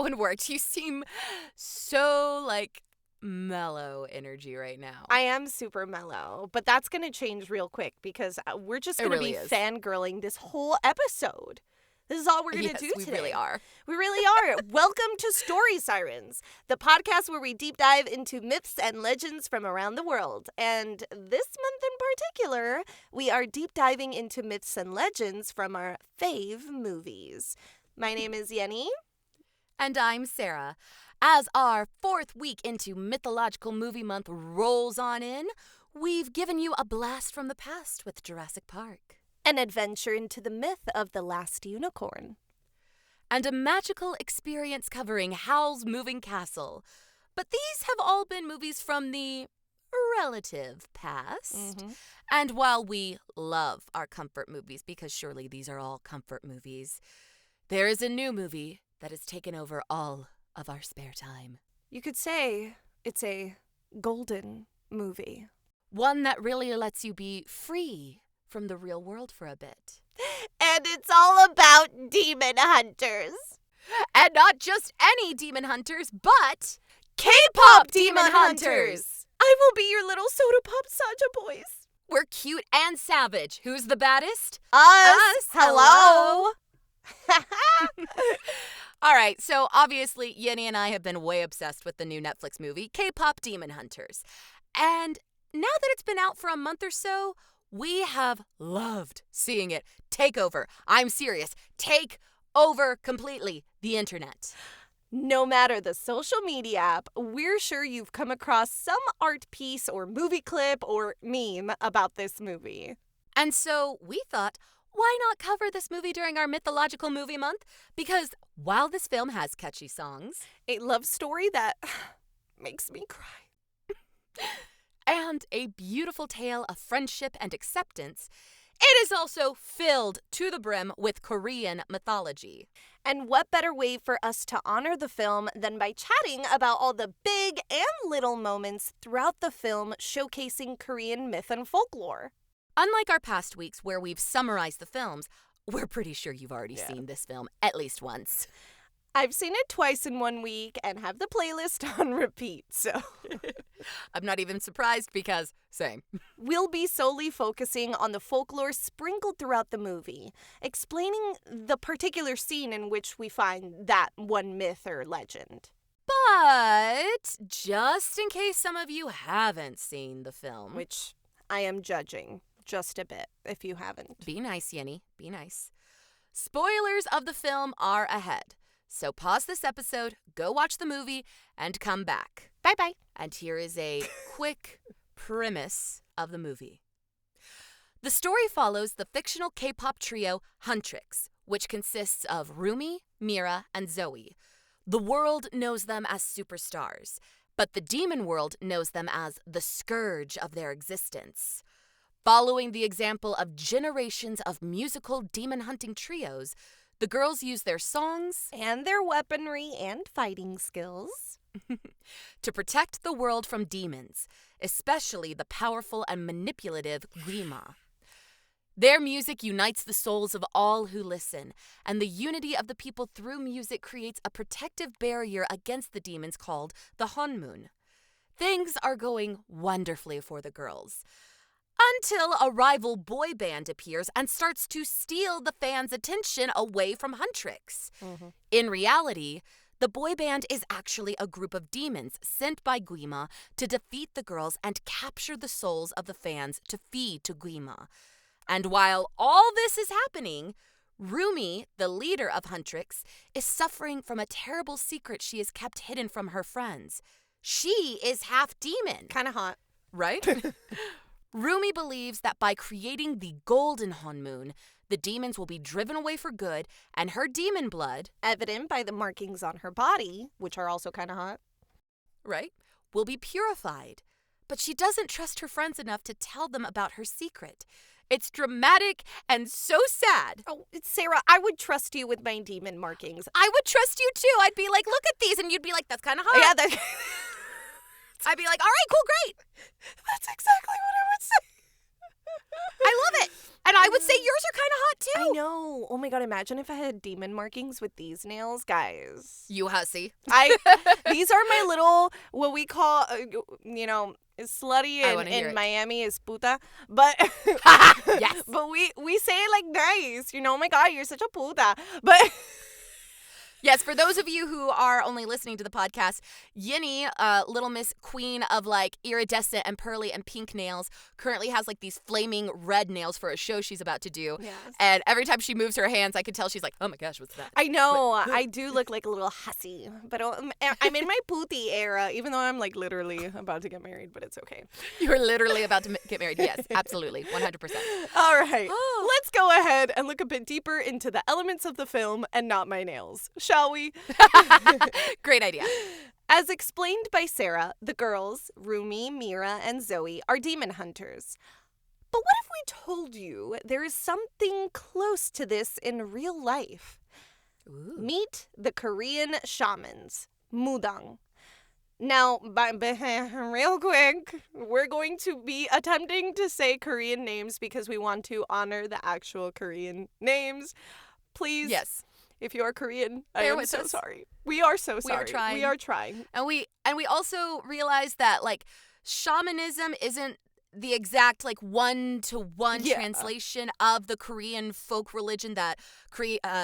that one worked. You seem so, mellow energy right now. I am super mellow, but that's going to change real quick because we're just going to be fangirling this whole episode. This is all we're going to do today. We really are. We really are. Welcome to Story Sirens, the podcast where we deep dive into myths and legends from around the world. And this month in particular, we are deep diving into myths and legends from our fave movies. My name is Yenny. And I'm Sarah. As our fourth week into Mythological Movie Month rolls on in, we've given you a blast from the past with Jurassic Park. An adventure into the myth of the last unicorn. And a magical experience covering Howl's Moving Castle. But these have all been movies from the relative past. Mm-hmm. And while we love our comfort movies, because surely these are all comfort movies, there is a new movie that has taken over all of our spare time. You could say it's a golden movie. One that really lets you be free from the real world for a bit. And it's all about demon hunters. And not just any demon hunters, but K-pop demon hunters. I will be your little soda pop Saja boys. We're cute and savage. Who's the baddest? Us. Hello. All right, so obviously Yenny and I have been way obsessed with the new Netflix movie, K-pop Demon Hunters. And now that it's been out for a month or so, we have loved seeing it take over. I'm serious. Take over completely the internet. No matter the social media app, we're sure you've come across some art piece or movie clip or meme about this movie. And so we thought, why not cover this movie during our Mythological Movie Month? Because while this film has catchy songs, a love story that makes me cry, and a beautiful tale of friendship and acceptance, it is also filled to the brim with Korean mythology. And what better way for us to honor the film than by chatting about all the big and little moments throughout the film showcasing Korean myth and folklore. Unlike our past weeks where we've summarized the films, we're pretty sure you've already seen this film at least once. I've seen it twice in 1 week and have the playlist on repeat, so. I'm not even surprised because, same. We'll be solely focusing on the folklore sprinkled throughout the movie, explaining the particular scene in which we find that one myth or legend. But just in case some of you haven't seen the film, which I am judging just a bit if you haven't. Be nice, Yenny. Be nice. Spoilers of the film are ahead. So pause this episode, go watch the movie, and come back. Bye-bye. And here is a quick premise of the movie. The story follows the fictional K-pop trio Huntrix, which consists of Rumi, Mira, and Zoe. The world knows them as superstars, but the demon world knows them as the scourge of their existence. Following the example of generations of musical demon hunting trios, the girls use their songs and their weaponry and fighting skills to protect the world from demons, especially the powerful and manipulative Guima. Their music unites the souls of all who listen, and the unity of the people through music creates a protective barrier against the demons called the Honmun. Things are going wonderfully for the girls, until a rival boy band appears and starts to steal the fans' attention away from Huntrix. Mm-hmm. In reality, the boy band is actually a group of demons sent by Guima to defeat the girls and capture the souls of the fans to feed to Guima. And while all this is happening, Rumi, the leader of Huntrix, is suffering from a terrible secret she has kept hidden from her friends. She is half demon. Kind of hot. Right? Rumi believes that by creating the golden Honmun, the demons will be driven away for good, and her demon blood, evident by the markings on her body, which are also kind of hot, right, will be purified. But she doesn't trust her friends enough to tell them about her secret. It's dramatic and so sad. Oh, Sarah, I would trust you with my demon markings. I would trust you too. I'd be like, look at these, and you'd be like, that's kind of hot. Yeah, that... I'd be like, all right, cool, great. That's exactly what I would say. I love it. And I would say yours are kind of hot too. I know. Oh my God, imagine if I had demon markings with these nails, guys. You hussy. These are my little, what we call, slutty in Miami is puta. But yes. But we say it like nice. Oh my God, you're such a puta. But yes, for those of you who are only listening to the podcast, Yinny, Little Miss Queen of like iridescent and pearly and pink nails, currently has like these flaming red nails for a show she's about to do. Yes. And every time she moves her hands, I can tell she's like, oh my gosh, what's that? I know. I do look like a little hussy. But I'm in my pooty era, even though I'm like literally about to get married, but it's okay. You're literally about to get married. Yes, absolutely. 100%. All right. Let's go ahead and look a bit deeper into the elements of the film and not my nails. Shall we? Great idea. As explained by Sarah, the girls, Rumi, Mira, and Zoe, are demon hunters. But what if we told you there is something close to this in real life? Ooh. Meet the Korean shamans, Mudang. Now, real quick, we're going to be attempting to say Korean names because we want to honor the actual Korean names. Please. Yes. If you are Korean, I Bear am with so us. sorry. We are so sorry. We are trying. We are trying. And we also realized that like shamanism isn't the exact like one-to-one translation of the Korean folk religion that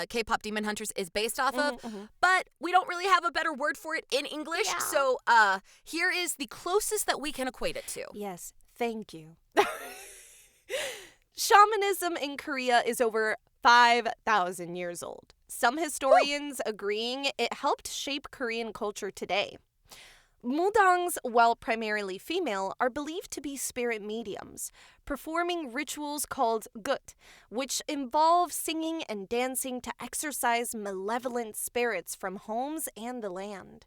K-pop Demon Hunters is based off of, but we don't really have a better word for it in English. Yeah. So here is the closest that we can equate it to. Yes, thank you. Shamanism in Korea is over 5,000 years old. Some historians agreeing it helped shape Korean culture today. Mudangs, while primarily female, are believed to be spirit mediums, performing rituals called gut, which involve singing and dancing to exorcise malevolent spirits from homes and the land.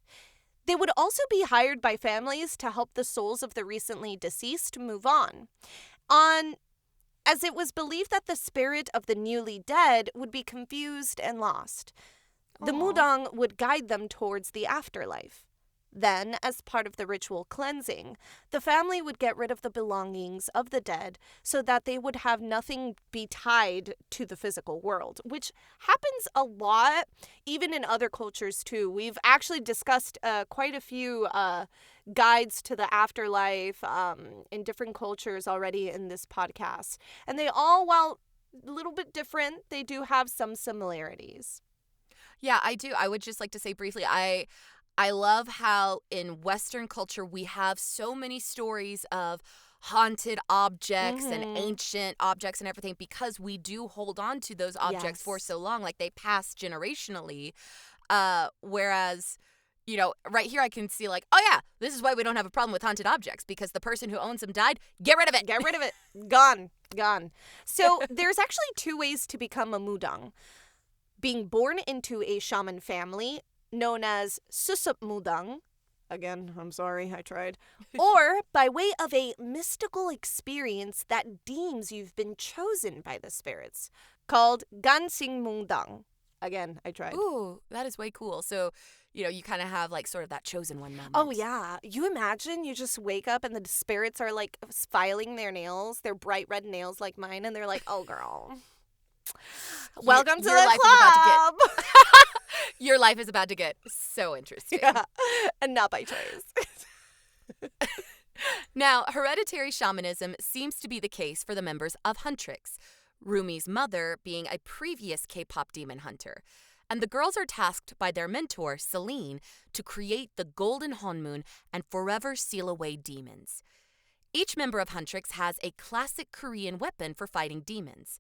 They would also be hired by families to help the souls of the recently deceased move on, as it was believed that the spirit of the newly dead would be confused and lost. The Mudang would guide them towards the afterlife. Then, as part of the ritual cleansing, the family would get rid of the belongings of the dead so that they would have nothing be tied to the physical world, which happens a lot, even in other cultures too. We've actually discussed quite a few guides to the afterlife in different cultures already in this podcast. And they all, while a little bit different, they do have some similarities. Yeah, I do. I would just like to say briefly, I love how in Western culture we have so many stories of haunted objects and ancient objects and everything because we do hold on to those objects for so long, like they pass generationally. Whereas, right here I can see like, oh yeah, this is why we don't have a problem with haunted objects because the person who owns them died. Get rid of it. Get rid of it. Gone. So there's actually two ways to become a mudang. Being born into a shaman family, known as susup mudang. Again, I'm sorry, I tried. Or by way of a mystical experience that deems you've been chosen by the spirits, called gansing mudang. Again, I tried. Ooh, that is way cool. So, you kind of have like sort of that chosen one moment. Oh, yeah. You imagine you just wake up and the spirits are like filing their nails, their bright red nails like mine, and they're like, oh, girl. Welcome to the club. Your life is about to get so interesting. Yeah, and not by choice. Now, hereditary shamanism seems to be the case for the members of Huntrix, Rumi's mother being a previous K-pop demon hunter. And the girls are tasked by their mentor, Celine, to create the Golden Honmoon and forever seal away demons. Each member of Huntrix has a classic Korean weapon for fighting demons.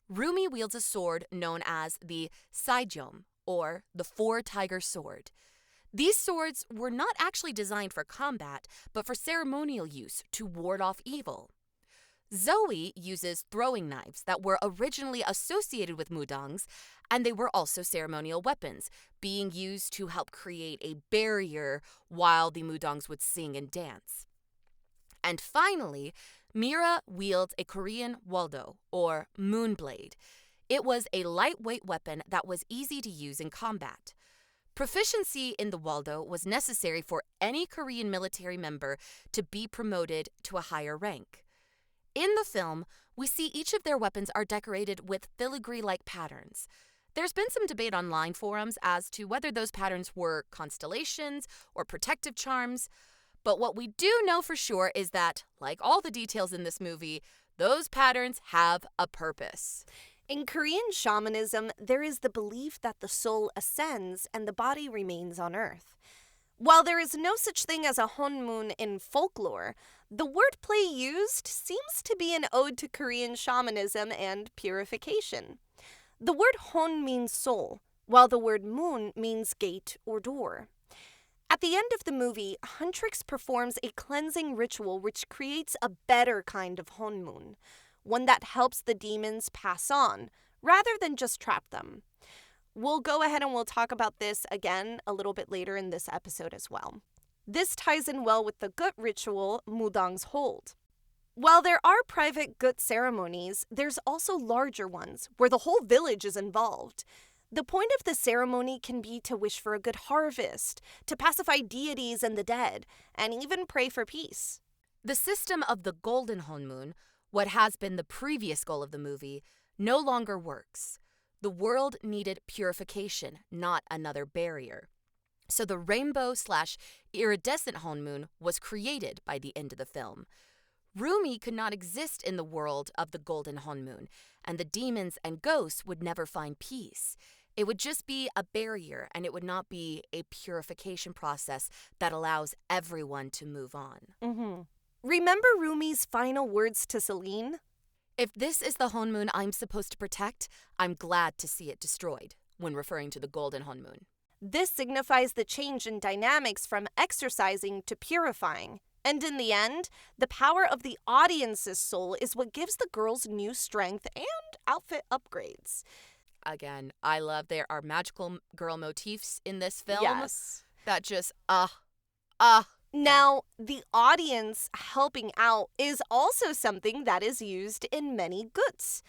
Rumi wields a sword known as the Saijom, or the Four-Tiger Sword. These swords were not actually designed for combat, but for ceremonial use to ward off evil. Zoe uses throwing knives that were originally associated with mudangs, and they were also ceremonial weapons, being used to help create a barrier while the mudangs would sing and dance. And finally, Mira wields a Korean waldo, or moonblade. It was a lightweight weapon that was easy to use in combat. Proficiency in the waldo was necessary for any Korean military member to be promoted to a higher rank. In the film, we see each of their weapons are decorated with filigree-like patterns. There's been some debate online forums as to whether those patterns were constellations or protective charms, but what we do know for sure is that, like all the details in this movie, those patterns have a purpose. In Korean shamanism, there is the belief that the soul ascends and the body remains on earth. While there is no such thing as a honmun in folklore, the wordplay used seems to be an ode to Korean shamanism and purification. The word hon means soul, while the word mun means gate or door. At the end of the movie, Huntrix performs a cleansing ritual which creates a better kind of honmun, one that helps the demons pass on, rather than just trap them. We'll go ahead and we'll talk about this again a little bit later in this episode as well. This ties in well with the gut ritual Mudang's hold. While there are private gut ceremonies, there's also larger ones where the whole village is involved. The point of the ceremony can be to wish for a good harvest, to pacify deities and the dead, and even pray for peace. The system of the Golden Honmun, what has been the previous goal of the movie, no longer works. The world needed purification, not another barrier. So the rainbow/iridescent Honmun was created by the end of the film. Rumi could not exist in the world of the Golden Honmun, and the demons and ghosts would never find peace. It would just be a barrier, and it would not be a purification process that allows everyone to move on. Mm-hmm. Remember Rumi's final words to Celine? If this is the Honmun I'm supposed to protect, I'm glad to see it destroyed, when referring to the Golden Honmun. This signifies the change in dynamics from exercising to purifying. And in the end, the power of the audience's soul is what gives the girls new strength and outfit upgrades. Again, I love there are magical girl motifs in this film. Yes. That just, Now, the audience helping out is also something that is used in many guts.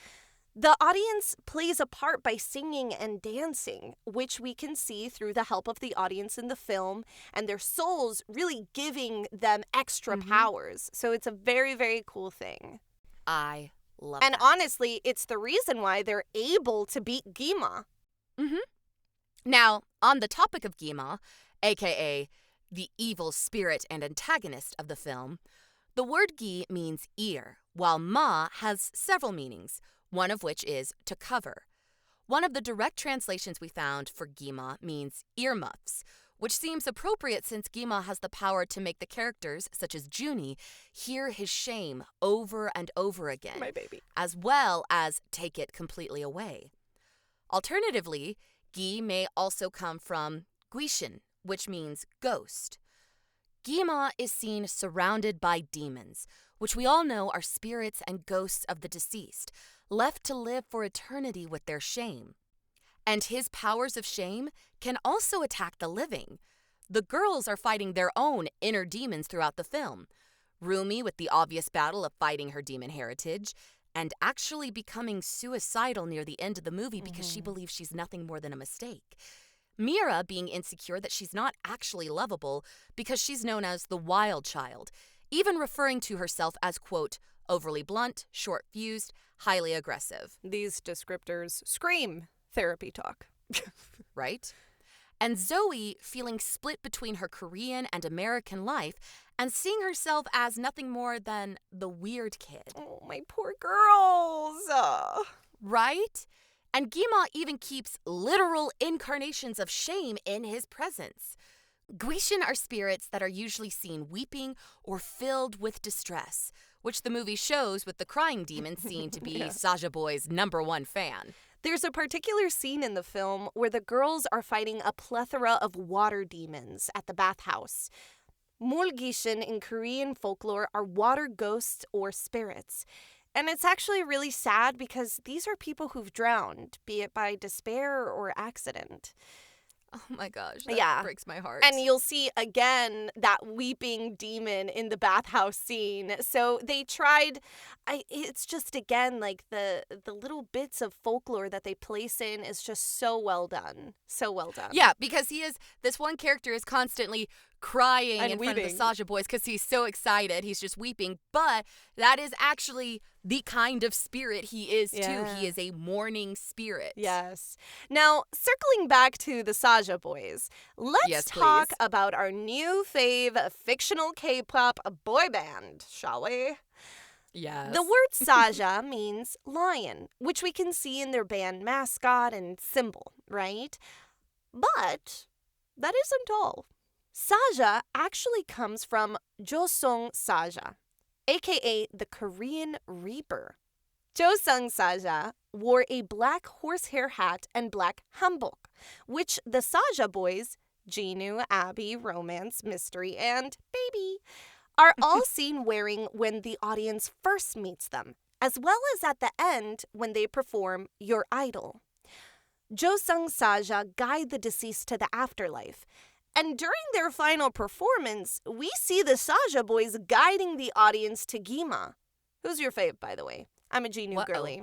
The audience plays a part by singing and dancing, which we can see through the help of the audience in the film and their souls really giving them extra powers. So it's a very, very cool thing. I love And that. honestly, it's the reason why they're able to beat Gima. Now, on the topic of Gima, aka the evil spirit and antagonist of the film, the word gi means ear, while ma has several meanings, one of which is to cover. One of the direct translations we found for Gima means earmuffs, which seems appropriate since Gima has the power to make the characters, such as Junie, hear his shame over and over again, My baby. as well as take it completely away. Alternatively, gi may also come from guishin, which means ghost. Gima is seen surrounded by demons, which we all know are spirits and ghosts of the deceased, left to live for eternity with their shame. And his powers of shame can also attack the living. The girls are fighting their own inner demons throughout the film. Rumi with the obvious battle of fighting her demon heritage, and actually becoming suicidal near the end of the movie because she believes she's nothing more than a mistake. Mira being insecure that she's not actually lovable because she's known as the wild child, even referring to herself as, quote, overly blunt, short-fused, highly aggressive. These descriptors scream therapy talk. Right? And Zoe feeling split between her Korean and American life and seeing herself as nothing more than the weird kid. Oh, my poor girls. Right? And Gima even keeps literal incarnations of shame in his presence. Guishin are spirits that are usually seen weeping or filled with distress, which the movie shows with the crying demon seen to be Saja Boy's #1 fan. There's a particular scene in the film where the girls are fighting a plethora of water demons at the bathhouse. Mulgishin in Korean folklore are water ghosts or spirits. And it's actually really sad because these are people who've drowned, be it by despair or accident. Oh my gosh, that breaks my heart. And you'll see again that weeping demon in the bathhouse scene. So they tried, it's just again like the little bits of folklore that they place in is just so well done. So well done. Yeah, because this one character is constantly crying And in front of the weeping. Saja boys because he's so excited. He's just weeping. But that is actually the kind of spirit he is, too. Yeah. He is a mourning spirit. Yes. Now, circling back to the Saja boys, let's Yes, talk please. about our new fave fictional K-pop boy band, shall we? Yes. The word Saja means lion, which we can see in their band mascot and symbol, right? But that isn't all. Saja actually comes from Josung Saja, aka the Korean Reaper. Josung Saja wore a black horsehair hat and black hanbok, which the Saja boys, Jinu, Abby, Romance, Mystery, and Baby, are all seen wearing when the audience first meets them, as well as at the end when they perform Your Idol. Josung Saja guide the deceased to the afterlife. And during their final performance, we see the Saja boys guiding the audience to Gima. Who's your fave, by the way? I'm a Jinu girly.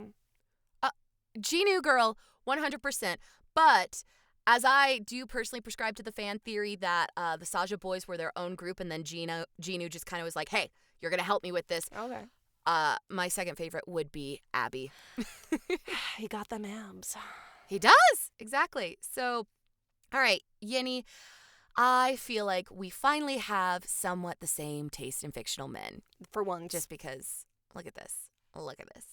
Jinu girl, 100%. But as I do personally prescribe to the fan theory that the Saja boys were their own group and then Jinu just kind of was like, hey, you're going to help me with this. Okay. My second favorite would be Abby. He got them abs. He does. Exactly. So, all right, Yenny, I feel like we finally have somewhat the same taste in fictional men. For once. Just because, look at this. Look at this.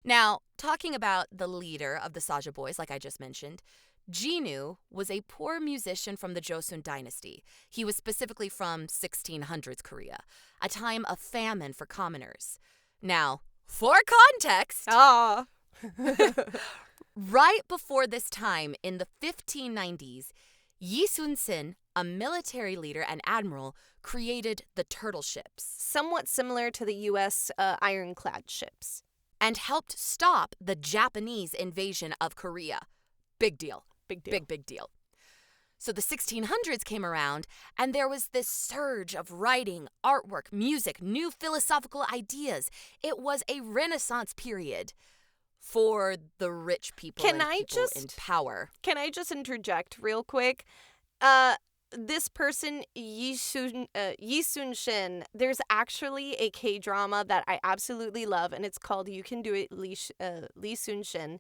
Now, talking about the leader of the Saja boys, like I just mentioned, Jinu was a poor musician from the Joseon dynasty. He was specifically from 1600s Korea, a time of famine for commoners. Now, for context, right before this time in the 1590s, Yi Sun-sin, a military leader and admiral, created the turtle ships. Somewhat similar to the U.S. Ironclad ships. And helped stop the Japanese invasion of Korea. Big deal. Big deal. Big deal. So the 1600s came around, and there was this surge of writing, artwork, music, new philosophical ideas. It was a Renaissance period for the rich people in power. Can I just interject real quick? This person, Yi Sun-shin, there's actually a K-drama that I absolutely love, and it's called You Can Do It, Lee Sun-shin.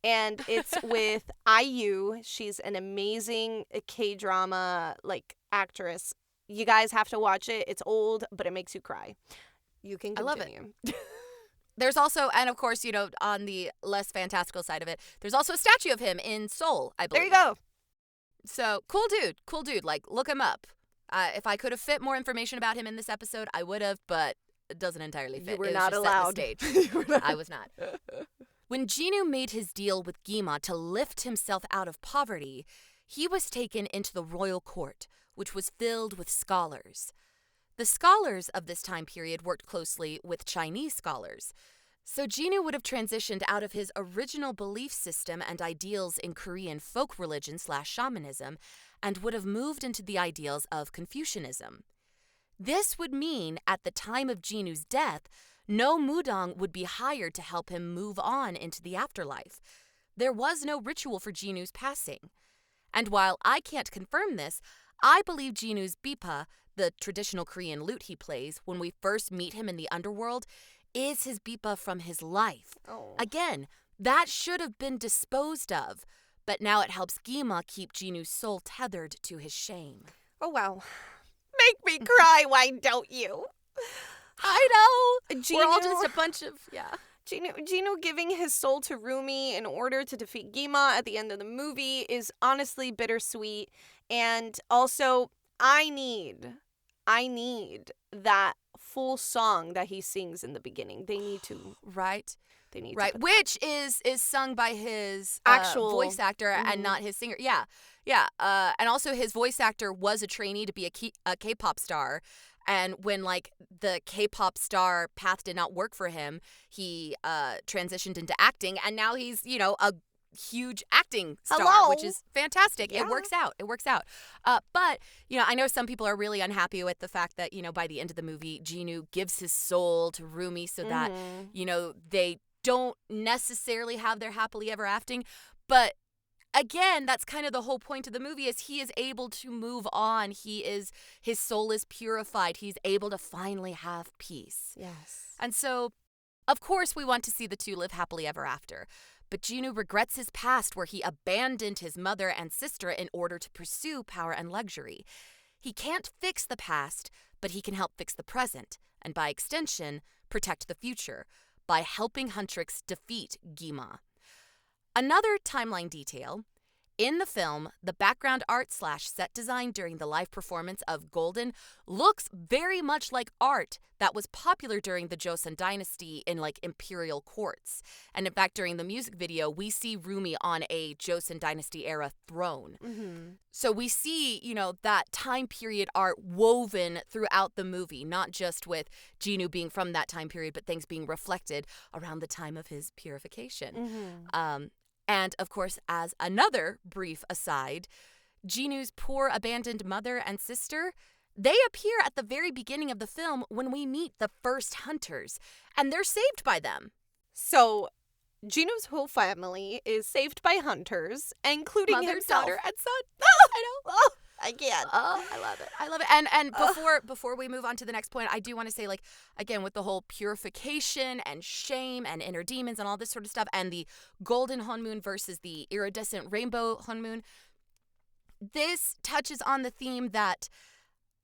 And it's with IU. She's an amazing K-drama actress. You guys have to watch it. It's old, but it makes you cry. You can continue. I love it. There's also, and of course, on the less fantastical side of it, there's also a statue of him in Seoul, I believe. There you go. So, cool dude. Like, look him up. If I could have fit more information about him in this episode, I would have, but it doesn't entirely fit. You were it was not just allowed. Set in the stage. I was not. When Jinu made his deal with Gima to lift himself out of poverty, he was taken into the royal court, which was filled with scholars. The scholars of this time period worked closely with Chinese scholars. So Jinu would have transitioned out of his original belief system and ideals in Korean folk religion/shamanism and would have moved into the ideals of Confucianism. This would mean at the time of Jinu's death, no mudang would be hired to help him move on into the afterlife. There was no ritual for Jinu's passing. And while I can't confirm this, I believe Jinu's bipa, the traditional Korean lute he plays when we first meet him in the underworld, is his bipa from his life. Oh. Again, that should have been disposed of, but now it helps Gima keep Jinu's soul tethered to his shame. Oh, wow. Make me cry, why don't you? I know. We're all just a bunch of, Jinu giving his soul to Rumi in order to defeat Gima at the end of the movie is honestly bittersweet. And also, I need that full song that he sings in the beginning. They need to. Right. They need right. to. Which is sung by his actual voice actor and not his singer. Yeah. Yeah. And also his voice actor was a trainee to be a K-pop star. And when the K-pop star path did not work for him, he transitioned into acting, and now he's a huge acting star, which is fantastic. Yeah. It works out. But I know some people are really unhappy with the fact that by the end of the movie, Jinu gives his soul to Rumi so that they don't necessarily have their happily ever after. But again, that's kind of the whole point of the movie is he is able to move on. His soul is purified. He's able to finally have peace. Yes. And so, of course, we want to see the two live happily ever after. But Jinu regrets his past where he abandoned his mother and sister in order to pursue power and luxury. He can't fix the past, but he can help fix the present, and by extension, protect the future by helping Huntrix defeat Gima. Another timeline detail. In the film, the background art / set design during the live performance of Golden looks very much like art that was popular during the Joseon dynasty in like imperial courts. And in fact, during the music video, we see Rumi on a Joseon dynasty era throne. Mm-hmm. So we see, that time period art woven throughout the movie, not just with Jinu being from that time period, but things being reflected around the time of his purification. Mm-hmm. And, of course, as another brief aside, Jinu's poor abandoned mother and sister, they appear at the very beginning of the film when we meet the first hunters, and they're saved by them. So, Jinu's whole family is saved by hunters, including Mother, himself. daughter, and son. I know. Oh, I can't. Oh, I love it. I love it. And before we move on to the next point, I do want to say, again, with the whole purification and shame and inner demons and all this sort of stuff, and the golden Honmoon versus the iridescent rainbow Honmoon, this touches on the theme that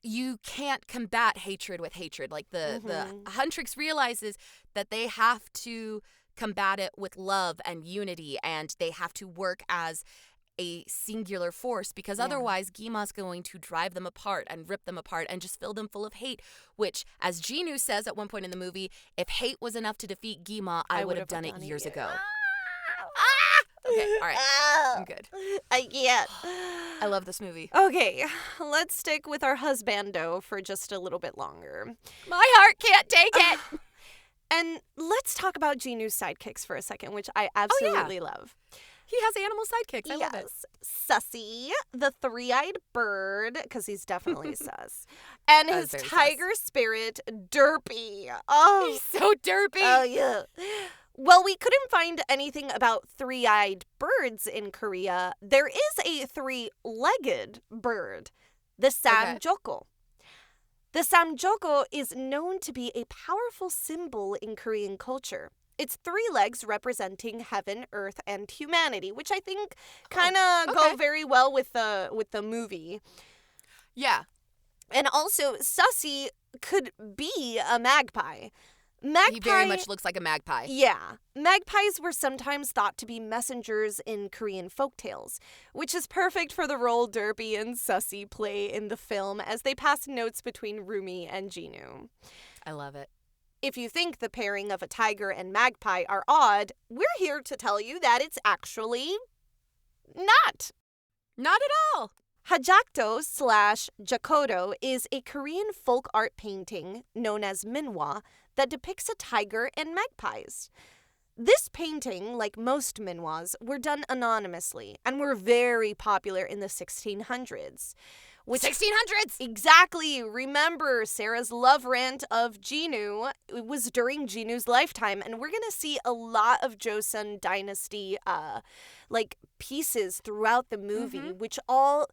you can't combat hatred with hatred. Like the Huntrix realizes that they have to combat it with love and unity, and they have to work as a singular force, because otherwise Gima's going to drive them apart and rip them apart and just fill them full of hate, which, as Jinu says at one point in the movie, if hate was enough to defeat Gima, I would have done it years ago. Okay, all right. I'm good. I can't. I love this movie. Okay, let's stick with our husbando for just a little bit longer. My heart can't take it. And let's talk about Jinu's sidekicks for a second, which I absolutely love. He has animal sidekicks. I love it. Sussy, the three-eyed bird, because he's definitely sus. And his tiger spirit, Derpy. Oh, he's so derpy. Oh, yeah. Well, we couldn't find anything about three-eyed birds in Korea. There is a three-legged bird, the samjoko. The samjoko is known to be a powerful symbol in Korean culture. It's three legs representing heaven, earth, and humanity, which I think kind of go very well with the movie. Yeah. And also, Sussy could be a magpie. He very much looks like a magpie. Yeah. Magpies were sometimes thought to be messengers in Korean folktales, which is perfect for the role Derpy and Sussy play in the film as they pass notes between Rumi and Jinu. I love it. If you think the pairing of a tiger and magpie are odd, we're here to tell you that it's actually not. Not at all. Hajakdo / Jakodo is a Korean folk art painting known as minhwa that depicts a tiger and magpies. This painting, like most minhwas, were done anonymously and were very popular in the 1600s. 1600s! Exactly. Remember Sarah's love rant of Jinu. It was during Jinu's lifetime, and we're going to see a lot of Joseon dynasty pieces throughout the movie, which all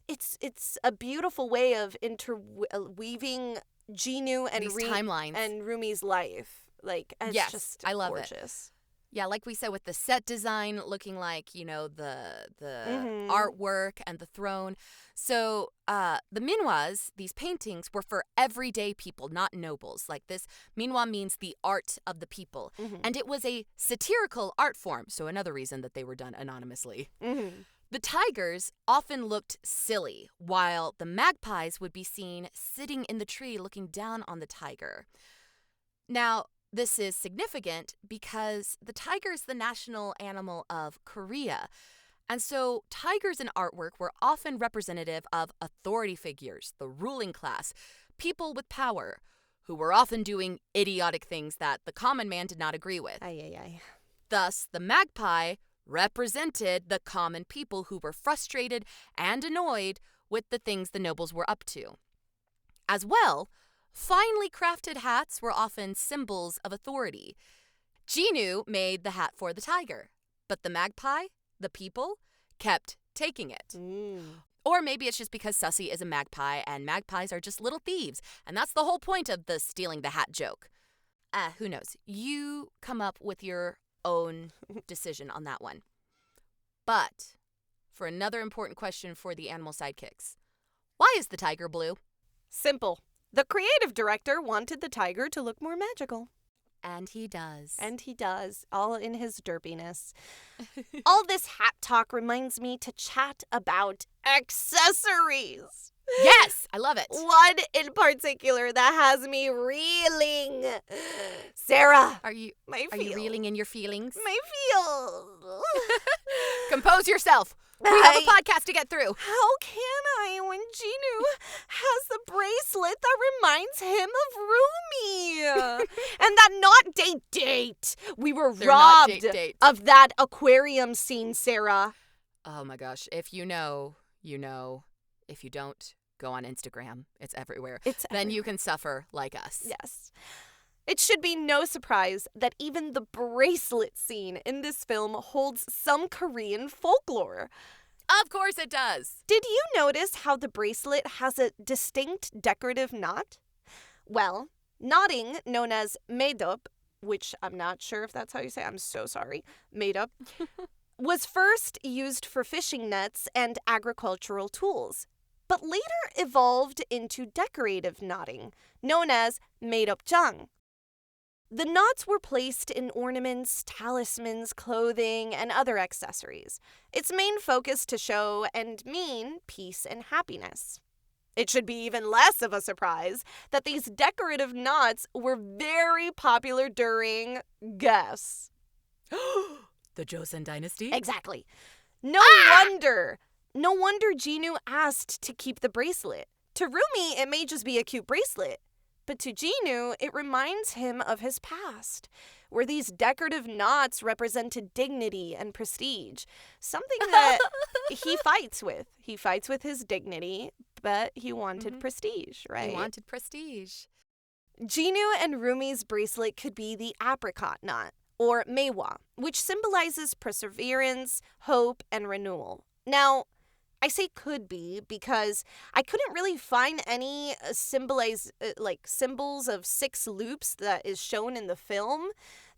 it's a beautiful way of interweaving Jinu and these timelines and Rumi's life. It's just I love gorgeous. It. Yeah, like we said, with the set design looking like, the artwork and the throne. So the minhwas, these paintings, were for everyday people, not nobles. Like this, minhwa means the art of the people. And it was a satirical art form, so another reason that they were done anonymously. The tigers often looked silly, while the magpies would be seen sitting in the tree looking down on the tiger. Now, this is significant because the tiger is the national animal of Korea. And so tigers in artwork were often representative of authority figures, the ruling class, people with power, who were often doing idiotic things that the common man did not agree with. Thus, the magpie represented the common people who were frustrated and annoyed with the things the nobles were up to. As well, finely crafted hats were often symbols of authority. Jinu made the hat for the tiger, but the magpie, the people, kept taking it. Or maybe it's just because Sussy is a magpie and magpies are just little thieves. And that's the whole point of the stealing the hat joke. Who knows? You come up with your own decision on that one. But for another important question for the animal sidekicks, why is the tiger blue? Simple. The creative director wanted the tiger to look more magical. And he does. And he does, all in his derpiness. All this hat talk reminds me to chat about accessories. Yes, I love it. One in particular that has me reeling. Sarah. Are you reeling in your feelings? My feels. Compose yourself. We have a podcast to get through. How can I when Ginu has the bracelet that reminds him of Rumi? And that not date. We were robbed of that aquarium scene, Sarah. Oh my gosh. If you know, you know. If you don't, go on Instagram. It's everywhere. Then you can suffer like us. Yes. It should be no surprise that even the bracelet scene in this film holds some Korean folklore. Of course it does. Did you notice how the bracelet has a distinct decorative knot? Well, knotting, known as maedop, which I'm not sure if that's how you say it, I'm so sorry, maedop, was first used for fishing nets and agricultural tools, but later evolved into decorative knotting, known as maedopjang. The knots were placed in ornaments, talismans, clothing, and other accessories. Its main focus to show and mean peace and happiness. It should be even less of a surprise that these decorative knots were very popular during, guess. The Joseon Dynasty? Exactly. No wonder Ginu asked to keep the bracelet. To Rumi, it may just be a cute bracelet. But to Ginu, it reminds him of his past, where these decorative knots represented dignity and prestige, something that he fights with. He fights with his dignity, but he wanted prestige, right? He wanted prestige. Ginu and Rumi's bracelet could be the apricot knot, or mewa, which symbolizes perseverance, hope, and renewal. Now, I say could be because I couldn't really find any symbols of 6 loops that is shown in the film.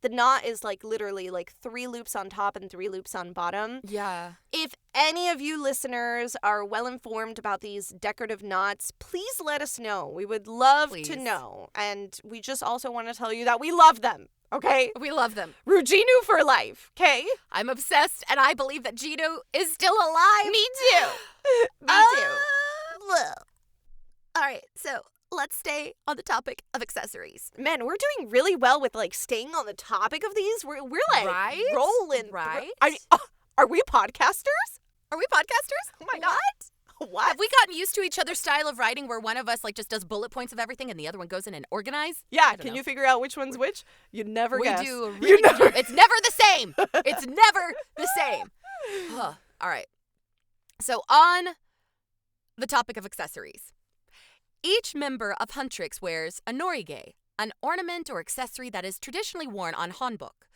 The knot is literally 3 loops on top and 3 loops on bottom. Yeah. If any of you listeners are well informed about these decorative knots, please let us know. We would love to know. And we just also want to tell you that we love them. Okay? We love them. Ruginu for life, okay? I'm obsessed, and I believe that Gino is still alive. Me too. Me too. All right, so let's stay on the topic of accessories. Man, we're doing really well with staying on the topic of these. We're right? Rolling. Right? Are we podcasters? Are we podcasters? Oh my God. What? Have we gotten used to each other's style of writing where one of us just does bullet points of everything and the other one goes in and organize? Yeah, can you figure out which one's which? You'd never guess. We do a really good job. It's never the same. It's never the same. All right. So on the topic of accessories, each member of Huntrix wears a norige, an ornament or accessory that is traditionally worn on hanbok.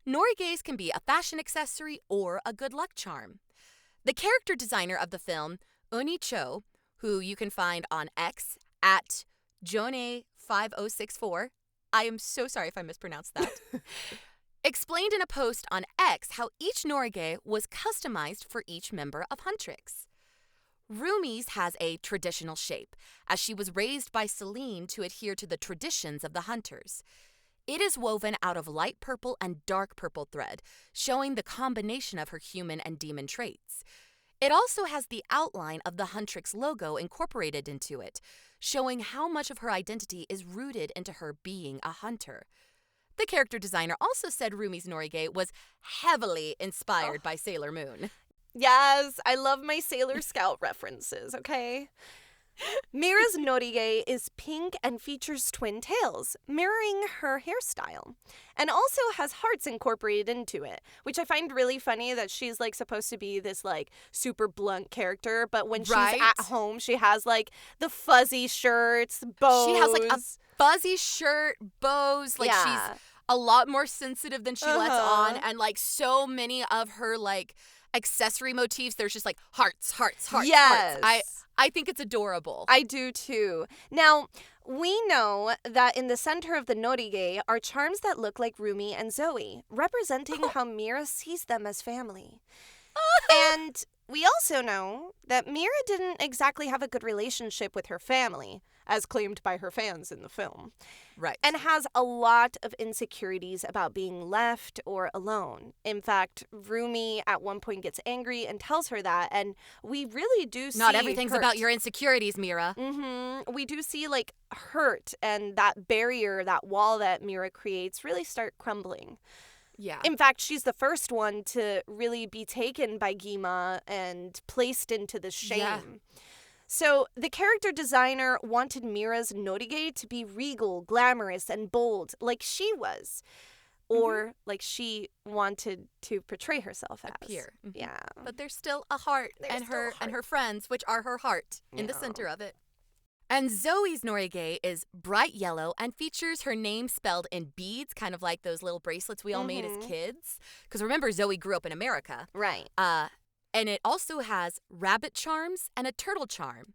Noriges can be a fashion accessory or a good luck charm. The character designer of the film, Uni Cho, who you can find on X at Jone5064, I am so sorry if I mispronounced that, explained in a post on X how each norige was customized for each member of Huntrix. Rumi's has a traditional shape, as she was raised by Celine to adhere to the traditions of the hunters. It is woven out of light purple and dark purple thread, showing the combination of her human and demon traits. It also has the outline of the Huntrix logo incorporated into it, showing how much of her identity is rooted into her being a hunter. The character designer also said Rumi's norige was heavily inspired by Sailor Moon. Yes, I love my Sailor Scout references, okay? Mira's norige is pink and features twin tails, mirroring her hairstyle, and also has hearts incorporated into it, which I find really funny that she's supposed to be this super blunt character, but when she's at home, she has the fuzzy shirts, bows. She has a fuzzy shirt, bows, she's a lot more sensitive than she lets on, and so many of her accessory motifs. There's just like hearts, hearts, hearts, Yes. hearts. I think it's adorable. I do too. Now, we know that in the center of the norige are charms that look like Rumi and Zoe, representing how Mira sees them as family. And we also know that Mira didn't exactly have a good relationship with her family, as claimed by her fans in the film. Right. And has a lot of insecurities about being left or alone. In fact, Rumi at one point gets angry and tells her that, and we really do see Not everything's hurt. about your insecurities, Mira. We do see, like, hurt and that barrier, that wall that Mira creates really start crumbling. Yeah. In fact, she's the first one to really be taken by Gima and placed into the shame. Yeah. So the character designer wanted Mira's norige to be regal, glamorous, and bold, like she was. Or like she wanted to portray herself as. Appear. Mm-hmm. Yeah. But there's still a heart and her friends, which are her heart, in the center of it. And Zoe's norige is bright yellow and features her name spelled in beads, kind of like those little bracelets we all made as kids. Because remember, Zoe grew up in America. Right. And it also has rabbit charms and a turtle charm.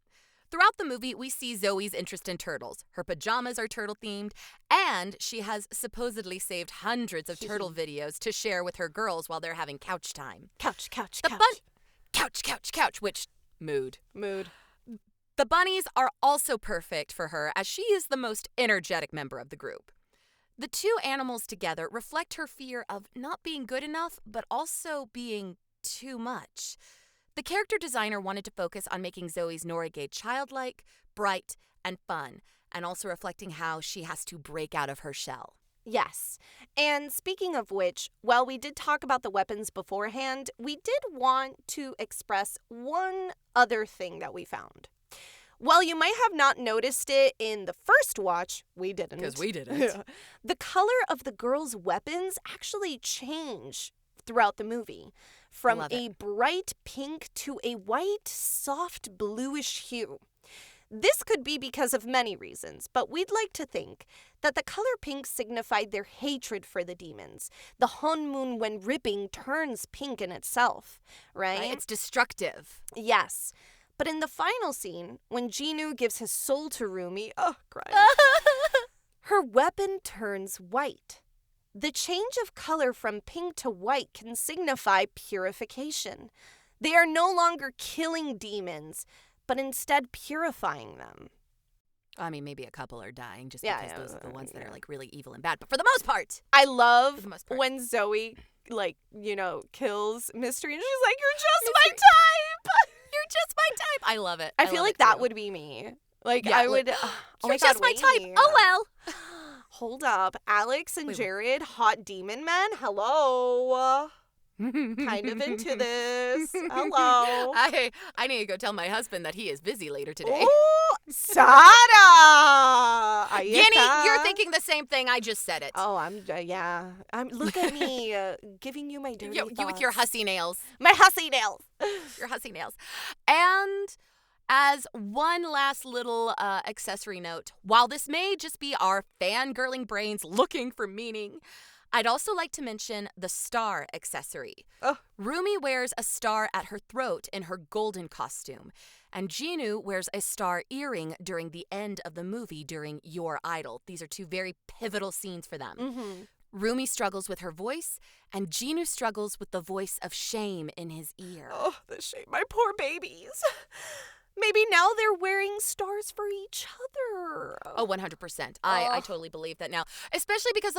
Throughout the movie, we see Zoe's interest in turtles. Her pajamas are turtle-themed, and she has supposedly saved hundreds of turtle videos to share with her girls while they're having couch time. Couch, couch, Couch, which, mood. Mood. The bunnies are also perfect for her, as she is the most energetic member of the group. The two animals together reflect her fear of not being good enough, but also being too much. The character designer wanted to focus on making Zoe's norige childlike, bright, and fun, and also reflecting how she has to break out of her shell. Yes. And speaking of which, while we did talk about the weapons beforehand, we did want to express one other thing that we found. While you might have not noticed it in the first watch, we didn't. Because we didn't. The color of the girls' weapons actually change throughout the movie. From a bright pink to a white, soft bluish hue. This could be because of many reasons, but we'd like to think that the color pink signified their hatred for the demons. The honmun, when ripping, turns pink in itself, right? It's destructive. Yes. But in the final scene, when Jinu gives his soul to Rumi, crying, her weapon turns white. The change of color from pink to white can signify purification. They are no longer killing demons, but instead purifying them. I mean, maybe a couple are dying just because those are the ones that are like really evil and bad. But for the most part, I love when Zoe, kills Mystery and she's like, "You're just my type! You're just my type!" I love it. I feel like that would be me. I would. You're just my type. Oh, well. Hold up. Alex and Jared, hot demon men? Hello. Kind of into this. Hello. I need to go tell my husband that he is busy later today. Ooh, Sara! Guinea, you're thinking the same thing. I just said it. Oh, look at me giving you my dirty thoughts. You with your hussy nails. My hussy nails. Your hussy nails. And as one last little accessory note, while this may just be our fangirling brains looking for meaning, I'd also like to mention the star accessory. Rumi wears a star at her throat in her golden costume, and Jinu wears a star earring during the end of the movie during Your Idol. These are two very pivotal scenes for them. Mm-hmm. Rumi struggles with her voice, and Jinu struggles with the voice of shame in his ear. Oh, the shame. My poor babies. Maybe now they're wearing stars for each other. Oh, 100%. I totally believe that now. Especially because,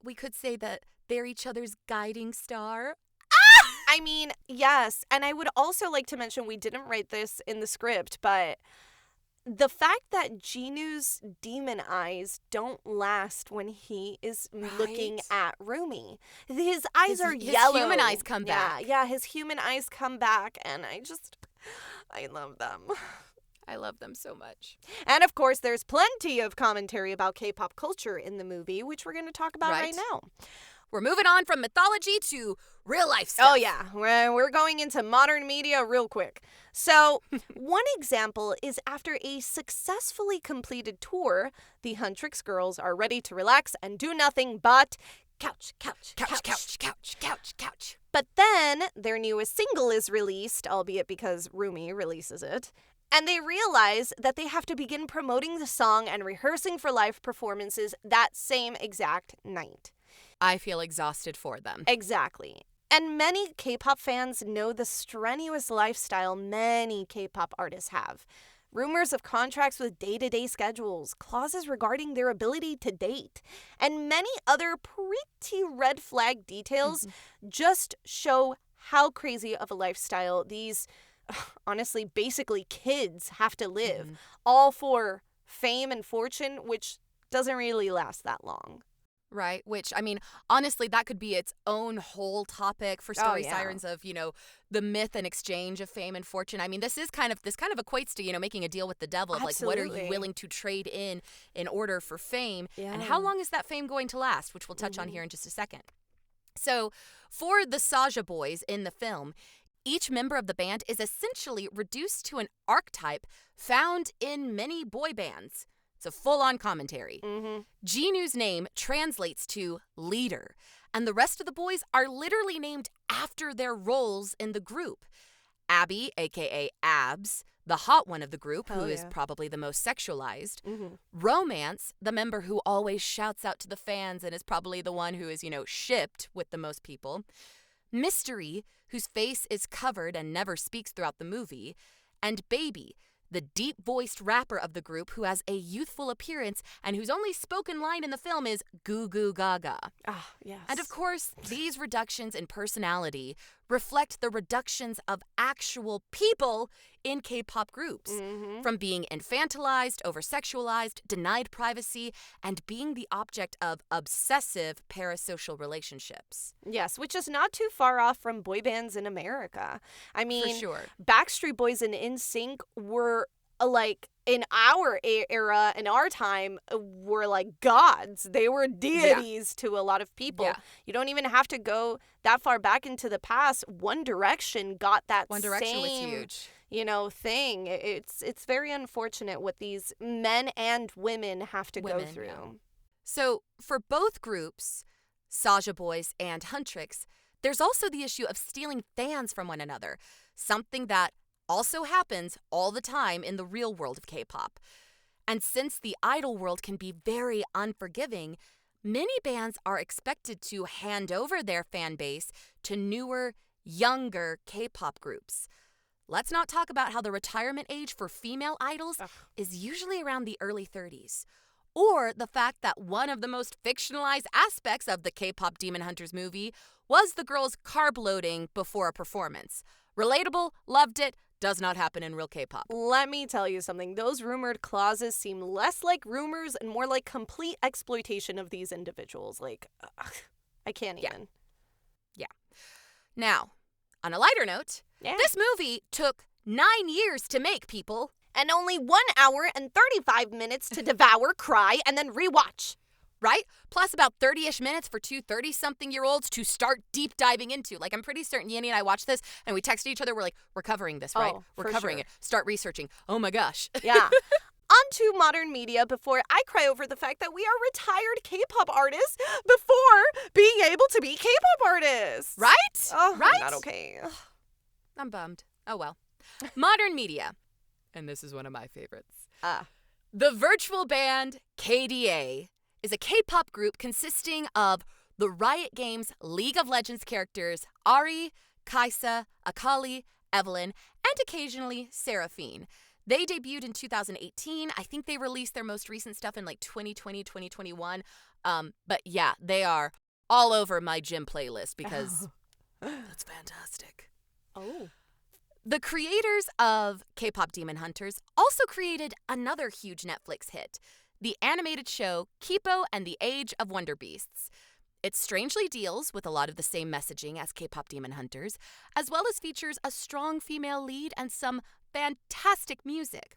we could say that they're each other's guiding star. I mean, yes. And I would also like to mention, we didn't write this in the script, but the fact that Jinu's demon eyes don't last when he is looking at Rumi. His eyes are yellow. His human eyes come back. Yeah, his human eyes come back, and I love them. I love them so much. And of course, there's plenty of commentary about K-pop culture in the movie, which we're going to talk about right now. We're moving on from mythology to real life stuff. Oh, yeah. We're going into modern media real quick. So, one example is after a successfully completed tour, the Huntrix girls are ready to relax and do nothing but couch, couch, couch, couch, couch, couch, couch. But then their newest single is released, albeit because Rumi releases it. And they realize that they have to begin promoting the song and rehearsing for live performances that same exact night. I feel exhausted for them. Exactly. And many K-pop fans know the strenuous lifestyle many K-pop artists have. Rumors of contracts with day-to-day schedules, clauses regarding their ability to date, and many other pretty red flag details just show how crazy of a lifestyle these, honestly, basically kids have to live, all for fame and fortune, which doesn't really last that long. Right, which, I mean, honestly, that could be its own whole topic for Story Sirens of, the myth and exchange of fame and fortune. I mean, this kind of equates to, making a deal with the devil of, like, what are you willing to trade in order for fame? Yeah. And how long is that fame going to last, which we'll touch on here in just a second. So, for the Saja boys in the film, each member of the band is essentially reduced to an archetype found in many boy bands. It's a full-on commentary. Jinu's name translates to leader, and the rest of the boys are literally named after their roles in the group. Abby, a.k.a. Abs, the hot one of the group, who is probably the most sexualized. Romance, the member who always shouts out to the fans and is probably the one who is, shipped with the most people. Mystery, whose face is covered and never speaks throughout the movie. And Baby, the deep-voiced rapper of the group who has a youthful appearance and whose only spoken line in the film is "Goo Goo Gaga." Ah, yes. And of course, these reductions in personality reflect the reductions of actual people in K-pop groups, from being infantilized, over-sexualized, denied privacy, and being the object of obsessive parasocial relationships. Yes, which is not too far off from boy bands in America. I mean, For sure. Backstreet Boys and NSYNC were like in our era, in our time, were like gods. They were deities to a lot of people. Yeah. You don't even have to go that far back into the past. One Direction got that One Direction was same, huge. thing. It's very unfortunate what these men and women have to go through. Yeah. So for both groups, Saja Boys and Huntrix, there's also the issue of stealing fans from one another, something that also happens all the time in the real world of K-pop. And since the idol world can be very unforgiving, many bands are expected to hand over their fan base to newer, younger K-pop groups. Let's not talk about how the retirement age for female idols is usually around the early 30s. Or the fact that one of the most fictionalized aspects of the K-pop Demon Hunters movie was the girls carb loading before a performance. Relatable, loved it, does not happen in real K-pop. Let me tell you something. Those rumored clauses seem less like rumors and more like complete exploitation of these individuals. Like, I can't even. Yeah. Now, on a lighter note, this movie took 9 years to make, people. And only 1 hour and 35 minutes to devour, cry, and then rewatch. Right? Plus about 30-ish minutes for two 30-something-year-olds to start deep diving into. Like, I'm pretty certain Yanni and I watched this, and we texted each other. We're like, we're covering this, right? We're covering it. Start researching. Oh, my gosh. Yeah. On to modern media before I cry over the fact that we are retired K-pop artists before being able to be K-pop artists. Right? Oh, right? Not okay. I'm bummed. Oh, well. Modern media. And this is one of my favorites. The virtual band KDA is a K-pop group consisting of the Riot Games League of Legends characters Ari, Kaisa, Akali, Evelyn, and occasionally Seraphine. They debuted in 2018. I think they released their most recent stuff in like 2020, 2021. But yeah, they are all over my gym playlist because that's fantastic. Oh. The creators of K-pop Demon Hunters also created another huge Netflix hit, the animated show Kipo and the Age of Wonder Beasts. It strangely deals with a lot of the same messaging as K-pop Demon Hunters, as well as features a strong female lead and some fantastic music.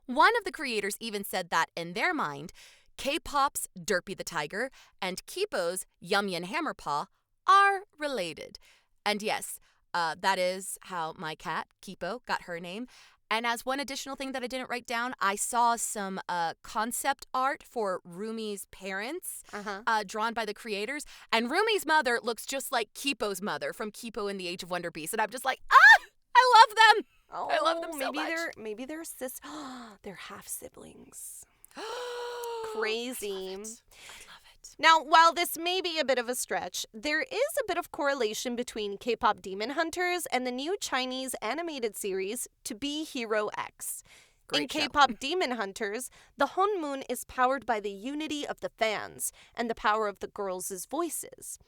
One of the creators even said that, in their mind, K-pop's Derpy the Tiger and Kipo's Yum Yum Hammerpaw are related. And yes, that is how my cat, Kipo, got her name. And as one additional thing that I didn't write down, I saw some concept art for Rumi's parents drawn by the creators. And Rumi's mother looks just like Kipo's mother from Kipo and the Age of Wonder Beast. And I'm just like, I love them. Oh, I love them so much. Maybe they're they're half siblings. Crazy. I love it. Now, while this may be a bit of a stretch, there is a bit of correlation between K-pop Demon Hunters and the new Chinese animated series To Be Hero X. In K-pop Demon Hunters, the Honmoon is powered by the unity of the fans and the power of the girls' voices.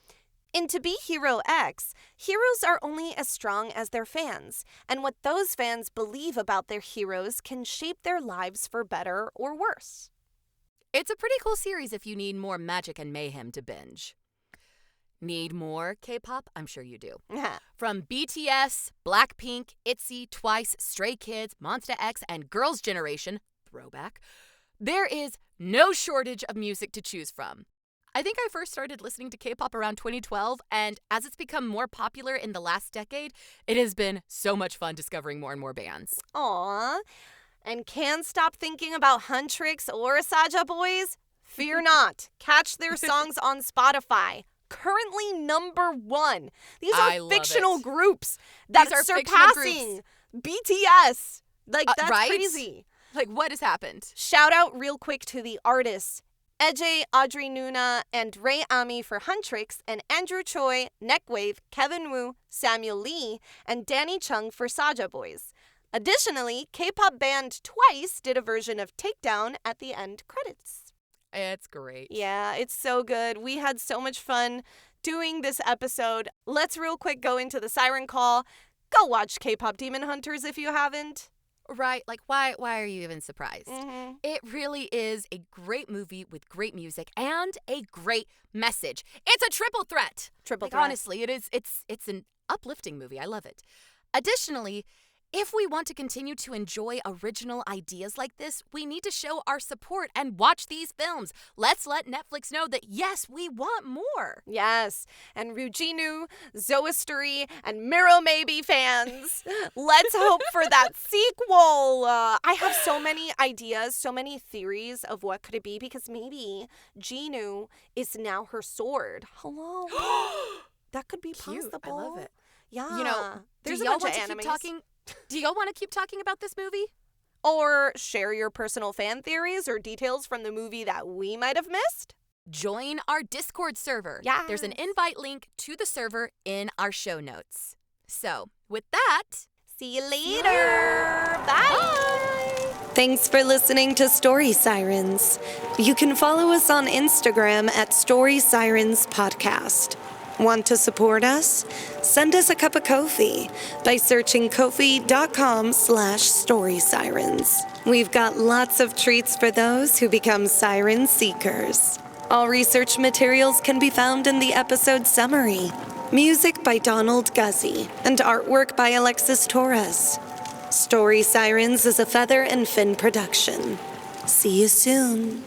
In To Be Hero X, heroes are only as strong as their fans, and what those fans believe about their heroes can shape their lives for better or worse. It's a pretty cool series if you need more magic and mayhem to binge. Need more K-pop? I'm sure you do. From BTS, Blackpink, ITZY, Twice, Stray Kids, Monsta X, and Girls' Generation, throwback, there is no shortage of music to choose from. I think I first started listening to K-pop around 2012, and as it's become more popular in the last decade, it has been so much fun discovering more and more bands. Aww. And can't stop thinking about Huntrix or Saja Boys? Fear not. Catch their songs on Spotify. Currently #1. These are fictional groups that are surpassing BTS. Like, that's right? crazy. Like, what has happened? Shout out real quick to the artists. Eje, Audrey Nuna, and Ray Ami for Huntrix, and Andrew Choi, Neckwave, Kevin Wu, Samuel Lee, and Danny Chung for Saja Boys. Additionally, K-pop band Twice did a version of Takedown at the end credits. It's great. Yeah, it's so good. We had so much fun doing this episode. Let's real quick go into the siren call. Go watch K-pop Demon Hunters if you haven't. Right, like why are you even surprised? Mm-hmm. It really is a great movie with great music and a great message. It's a triple threat. Triple like, threat. Honestly, it is. It's an uplifting movie. I love it. Additionally, if we want to continue to enjoy original ideas like this, we need to show our support and watch these films. Let's let Netflix know that, yes, we want more. Yes, and Ryujinu, Zoistory, and Miro Maybe fans, let's hope for that sequel. I have so many ideas, so many theories of what could it be, because maybe Jinu is now her sword. Hello? That could be Cute. possible. I love it. Yeah. You know, there's do a y'all bunch want of to animes. keep talking? Do y'all want to keep talking about this movie? Or share your personal fan theories or details from the movie that we might have missed? Join our Discord server. Yeah. There's an invite link to the server in our show notes. So, with that, see you later. Bye. Thanks for listening to Story Sirens. You can follow us on Instagram at Story Sirens Podcast. Want to support us? Send us a cup of Ko-fi by searching ko-fi.com/storysirens. We've got lots of treats for those who become siren seekers. All research materials can be found in the episode summary. Music by Donald Guzzi and artwork by Alexis Torres. Story Sirens is a Feather and Fin production. See you soon.